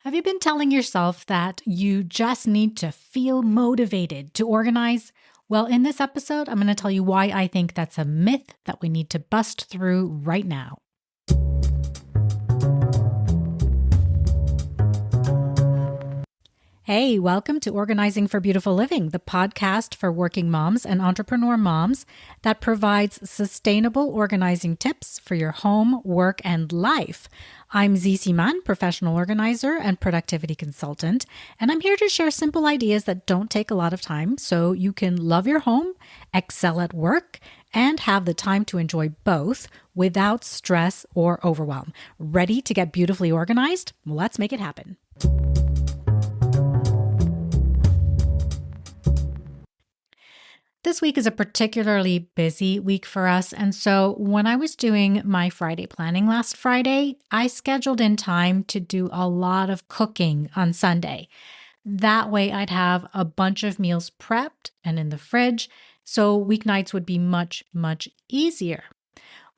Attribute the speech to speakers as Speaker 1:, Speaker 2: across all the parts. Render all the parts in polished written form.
Speaker 1: Have you been telling yourself that you just need to feel motivated to organize? Well, in this episode, I'm going to tell you why I think that's a myth that we need to bust through right now. Hey, welcome to Organizing for Beautiful Living, the podcast for working moms and entrepreneur moms that provides sustainable organizing tips for your home, work, and life. I'm Zizi Man, professional organizer and productivity consultant, and I'm here to share simple ideas that don't take a lot of time so you can love your home, excel at work, and have the time to enjoy both without stress or overwhelm. Ready to get beautifully organized? Well, let's make it happen. This week is a particularly busy week for us. And so when I was doing my Friday planning last Friday, I scheduled in time to do a lot of cooking on Sunday. That way I'd have a bunch of meals prepped and in the fridge. So weeknights would be much, much easier.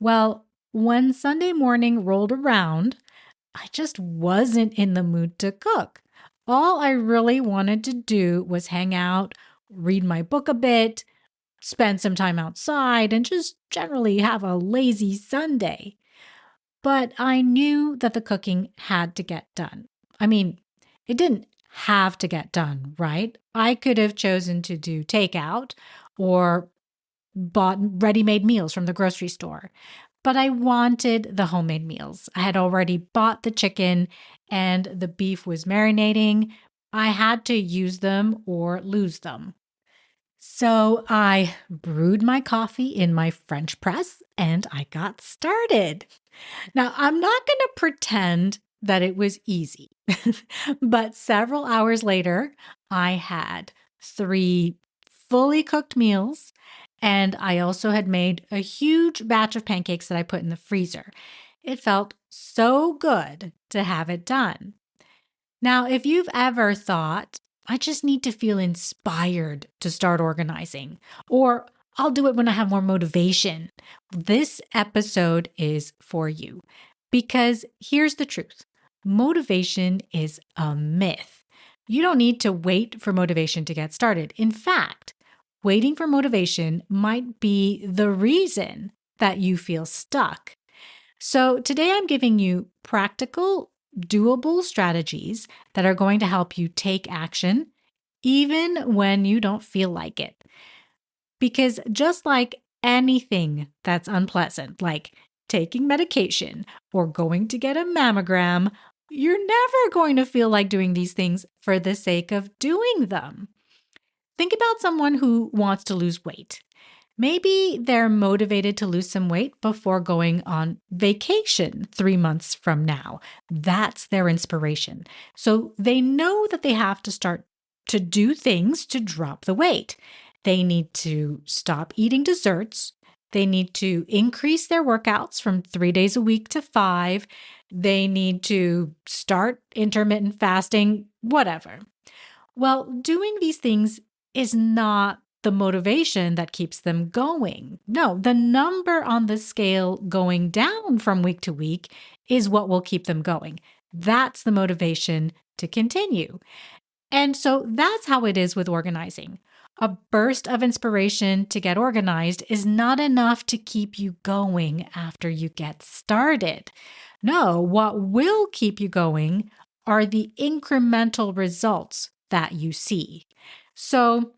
Speaker 1: Well, when Sunday morning rolled around, I just wasn't in the mood to cook. All I really wanted to do was hang out, read my book a bit, spend some time outside, and just generally have a lazy Sunday. But I knew that the cooking had to get done. I mean, it didn't have to get done, right? I could have chosen to do takeout or bought ready-made meals from the grocery store. But I wanted the homemade meals. I had already bought the chicken and the beef was marinating. I had to use them or lose them. So I brewed my coffee in my French press and I got started. Now, I'm not going to pretend that it was easy, but several hours later, I had 3 fully cooked meals and I also had made a huge batch of pancakes that I put in the freezer. It felt so good to have it done. Now, if you've ever thought, I just need to feel inspired to start organizing, or I'll do it when I have more motivation, this episode is for you. Because here's the truth: motivation is a myth. You don't need to wait for motivation to get started. In fact, waiting for motivation might be the reason that you feel stuck. So today I'm giving you practical, doable strategies that are going to help you take action even when you don't feel like it. Because just like anything that's unpleasant, like taking medication or going to get a mammogram, you're never going to feel like doing these things for the sake of doing them. Think about someone who wants to lose weight. Maybe they're motivated to lose some weight before going on vacation 3 months from now. That's their inspiration. So they know that they have to start to do things to drop the weight. They need to stop eating desserts. They need to increase their workouts from 3 days a week to 5. They need to start intermittent fasting, whatever. Well, doing these things is not the motivation that keeps them going. No, the number on the scale going down from week to week is what will keep them going. That's the motivation to continue. And so that's how it is with organizing. A burst of inspiration to get organized is not enough to keep you going after you get started. No, what will keep you going are the incremental results that you see. So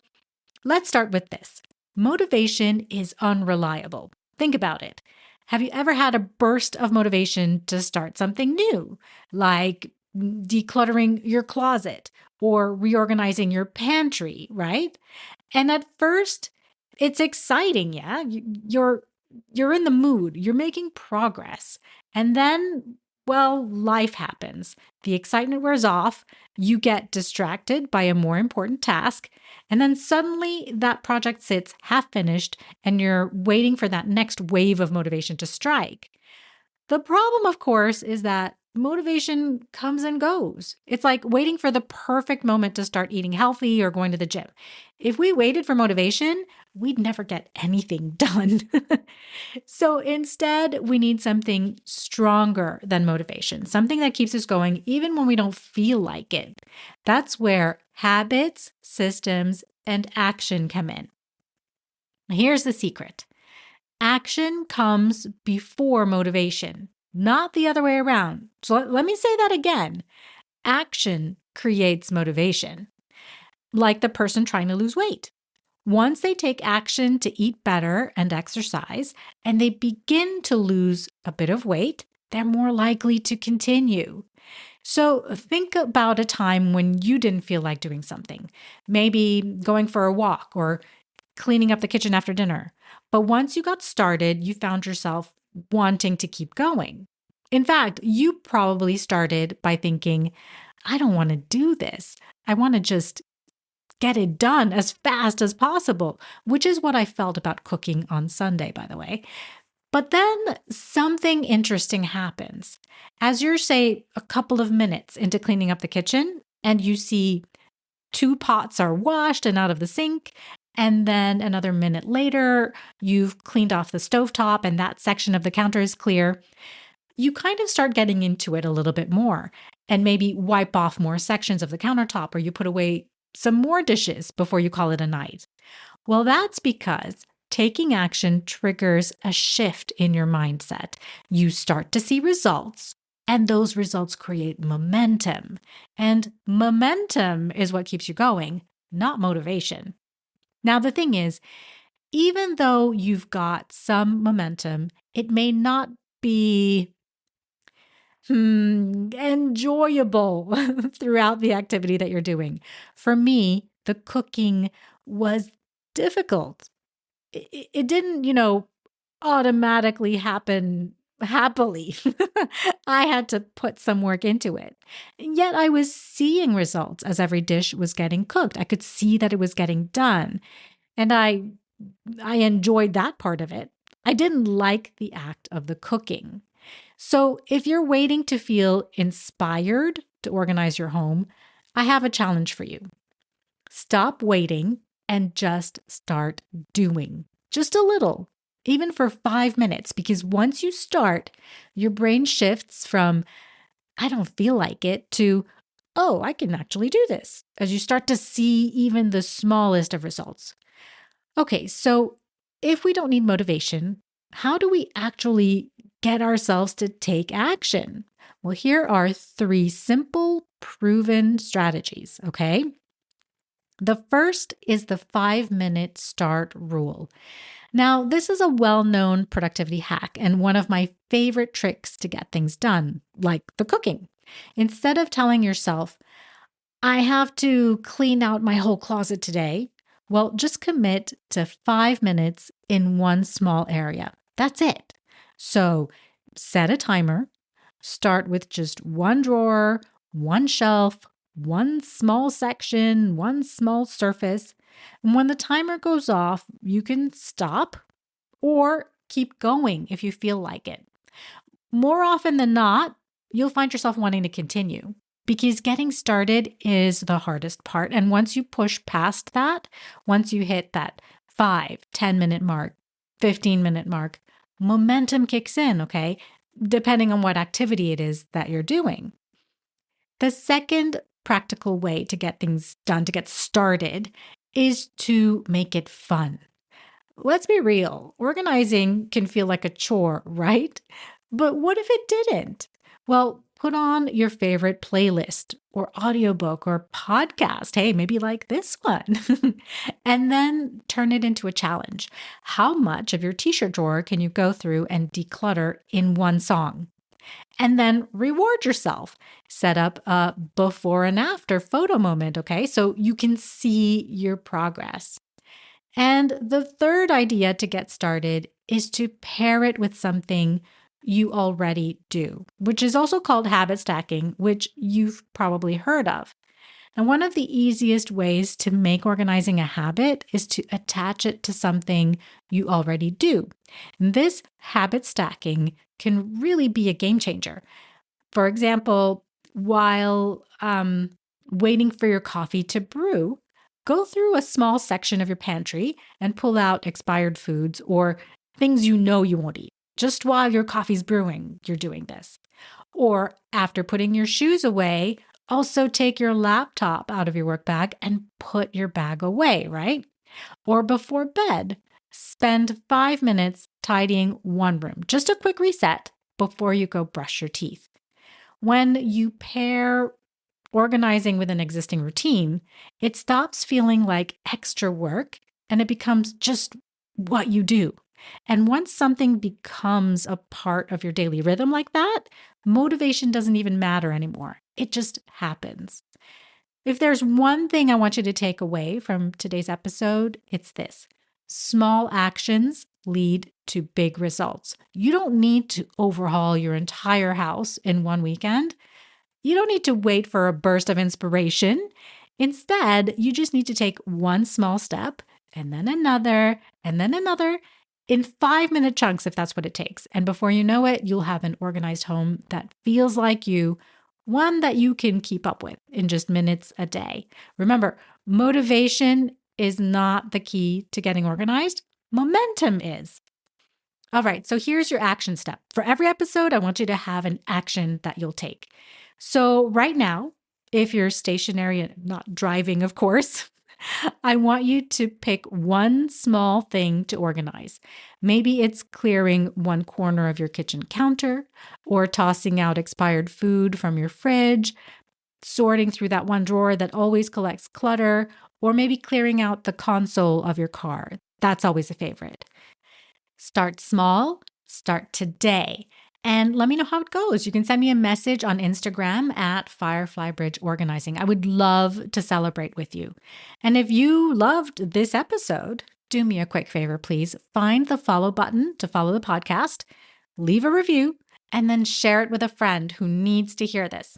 Speaker 1: let's start with this. Motivation is unreliable. Think about it. Have you ever had a burst of motivation to start something new, like decluttering your closet or reorganizing your pantry, right? And at first, it's exciting, yeah? You're in the mood, you're making progress. And then, well, life happens. The excitement wears off, you get distracted by a more important task, and then suddenly that project sits half finished and you're waiting for that next wave of motivation to strike. The problem, of course, is that motivation comes and goes. It's like waiting for the perfect moment to start eating healthy or going to the gym. If we waited for motivation, we'd never get anything done. So instead, we need something stronger than motivation, something that keeps us going even when we don't feel like it. That's where habits, systems, and action come in. Here's the secret. Action comes before motivation, not the other way around. So let me say that again. Action creates motivation, like the person trying to lose weight. Once they take action to eat better and exercise, and they begin to lose a bit of weight, they're more likely to continue. So think about a time when you didn't feel like doing something, maybe going for a walk or cleaning up the kitchen after dinner. But once you got started, you found yourself wanting to keep going. In fact, you probably started by thinking, I don't want to do this. I want to just get it done as fast as possible, which is what I felt about cooking on Sunday, by the way. But then something interesting happens. As you're, say, a couple of minutes into cleaning up the kitchen, and you see two pots are washed and out of the sink. And then another minute later, you've cleaned off the stovetop and that section of the counter is clear. You kind of start getting into it a little bit more and maybe wipe off more sections of the countertop, or you put away some more dishes before you call it a night. Well, that's because taking action triggers a shift in your mindset. You start to see results, and those results create momentum. And momentum is what keeps you going, not motivation. Now, the thing is, even though you've got some momentum, it may not be enjoyable throughout the activity that you're doing. For me, the cooking was difficult. It didn't, automatically happen happily. I had to put some work into it. Yet I was seeing results as every dish was getting cooked. I could see that it was getting done. And I enjoyed that part of it. I didn't like the act of the cooking. So if you're waiting to feel inspired to organize your home, I have a challenge for you. Stop waiting and just start doing. Just a little, even for 5 minutes, because once you start, your brain shifts from, I don't feel like it, to, oh, I can actually do this, as you start to see even the smallest of results. Okay, so if we don't need motivation, how do we actually get ourselves to take action? Well, here are 3 simple, proven strategies, okay? The first is the 5-minute start rule. Now, this is a well-known productivity hack and one of my favorite tricks to get things done, like the cooking. Instead of telling yourself, I have to clean out my whole closet today, well, just commit to 5 minutes in one small area. That's it. So set a timer, start with just one drawer, one shelf, one small section, one small surface. And when the timer goes off, you can stop or keep going if you feel like it. More often than not, you'll find yourself wanting to continue because getting started is the hardest part. And once you push past that, once you hit that 5-10 minute mark, 15-minute mark, momentum kicks in, okay? Depending on what activity it is that you're doing. The second practical way to get things done, to get started, is to make it fun. Let's be real. Organizing can feel like a chore, right? But what if it didn't? Well, put on your favorite playlist or audiobook or podcast. Hey, maybe like this one. And then turn it into a challenge. How much of your t-shirt drawer can you go through and declutter in one song? And then reward yourself. Set up a before and after photo moment, okay? So you can see your progress. And the third idea to get started is to pair it with something you already do, which is also called habit stacking, which you've probably heard of. And one of the easiest ways to make organizing a habit is to attach it to something you already do. And this habit stacking can really be a game changer. For example, while waiting for your coffee to brew, go through a small section of your pantry and pull out expired foods or things you know you won't eat. Just while your coffee's brewing, you're doing this. Or after putting your shoes away, also take your laptop out of your work bag and put your bag away, right? Or before bed, spend 5 minutes tidying one room. Just a quick reset before you go brush your teeth. When you pair organizing with an existing routine, it stops feeling like extra work and it becomes just what you do. And once something becomes a part of your daily rhythm like that, motivation doesn't even matter anymore. It just happens. If there's one thing I want you to take away from today's episode, it's this: small actions lead to big results. You don't need to overhaul your entire house in one weekend. You don't need to wait for a burst of inspiration. Instead, you just need to take one small step and then another and then another in 5-minute chunks, if that's what it takes. And before you know it, you'll have an organized home that feels like you, one that you can keep up with in just minutes a day. Remember, motivation is not the key to getting organized, momentum is. All right, so here's your action step. For every episode, I want you to have an action that you'll take. So, right now, if you're stationary and not driving, of course, I want you to pick one small thing to organize. Maybe it's clearing one corner of your kitchen counter, or tossing out expired food from your fridge, sorting through that one drawer that always collects clutter, or maybe clearing out the console of your car. That's always a favorite. Start small, start today. And let me know how it goes. You can send me a message on Instagram at Firefly Bridge Organizing. I would love to celebrate with you. And if you loved this episode, do me a quick favor, please. Find the follow button to follow the podcast, leave a review, and then share it with a friend who needs to hear this.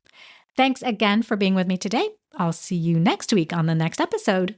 Speaker 1: Thanks again for being with me today. I'll see you next week on the next episode.